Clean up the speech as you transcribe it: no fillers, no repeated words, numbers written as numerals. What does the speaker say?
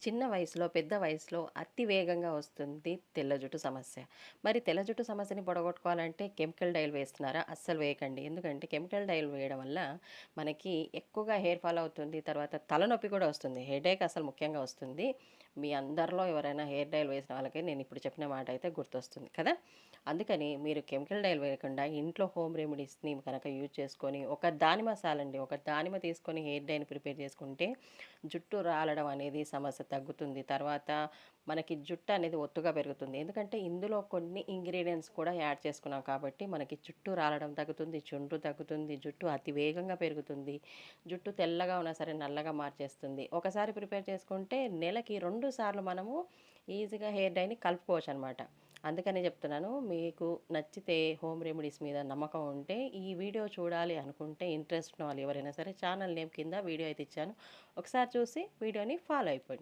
చిన్న వయసులో, పెద్ద వయసులో అతి వేగంగా వస్తుంది తెల్ల జుట్టు సమస్య. మరి తెల్ల జుట్టు సమస్యని పొడగొట్టుకోవాలంటే కెమికల్ డైలు వేస్తున్నారా? అస్సలు వేయకండి. ఎందుకంటే కెమికల్ డైలు వేయడం వల్ల మనకి ఎక్కువగా హెయిర్ ఫాల్ అవుతుంది. తర్వాత తలనొప్పి కూడా వస్తుంది. హెడేక్ అసలు ముఖ్యంగా వస్తుంది. మీ అందరిలో ఎవరైనా హెయిర్ డైలు వేసిన వాళ్ళకి నేను ఇప్పుడు చెప్పిన మాట అయితే గుర్తొస్తుంది కదా! అందుకని మీరు కెమికల్ డైలు వేయకుండా ఇంట్లో హోమ్ రెమెడీస్‌ని కనుక యూజ్ చేసుకొని ఒక దానిమ్మ సాలండి. ఒక దానిమ్మ తీసుకొని హెయిర్ డైని ప్రిపేర్ చేసుకుంటే జుట్టు రాలడం అనేది సమస్య తగ్గుతుంది. తర్వాత మనకి జుట్టు అనేది ఒత్తుగా పెరుగుతుంది. ఎందుకంటే ఇందులో కొన్ని ఇంగ్రీడియెంట్స్ కూడా యాడ్ చేసుకున్నాం కాబట్టి మనకి జుట్టు రాలడం తగ్గుతుంది, చుండ్రు తగ్గుతుంది, జుట్టు అతి వేగంగా పెరుగుతుంది. జుట్టు తెల్లగా ఉన్నా సరే నల్లగా మార్చేస్తుంది. ఒకసారి ప్రిపేర్ చేసుకుంటే నెలకి 2 సార్లు మనము ఈజీగా హెయిర్ డైని కలుపుకోవచ్చనమాట. అందుకనే చెప్తున్నాను. మీకు నచ్చితే హోమ్ రెమెడీస్ మీద నమ్మకం ఉంటే ఈ వీడియో చూడాలి అనుకుంటే ఇంట్రెస్ట్ ఉన్న వాళ్ళు ఎవరైనా సరే ఛానల్ నేమ్ కింద వీడియో అయితే ఇచ్చాను. ఒకసారి చూసి వీడియోని ఫాలో అయిపోండి.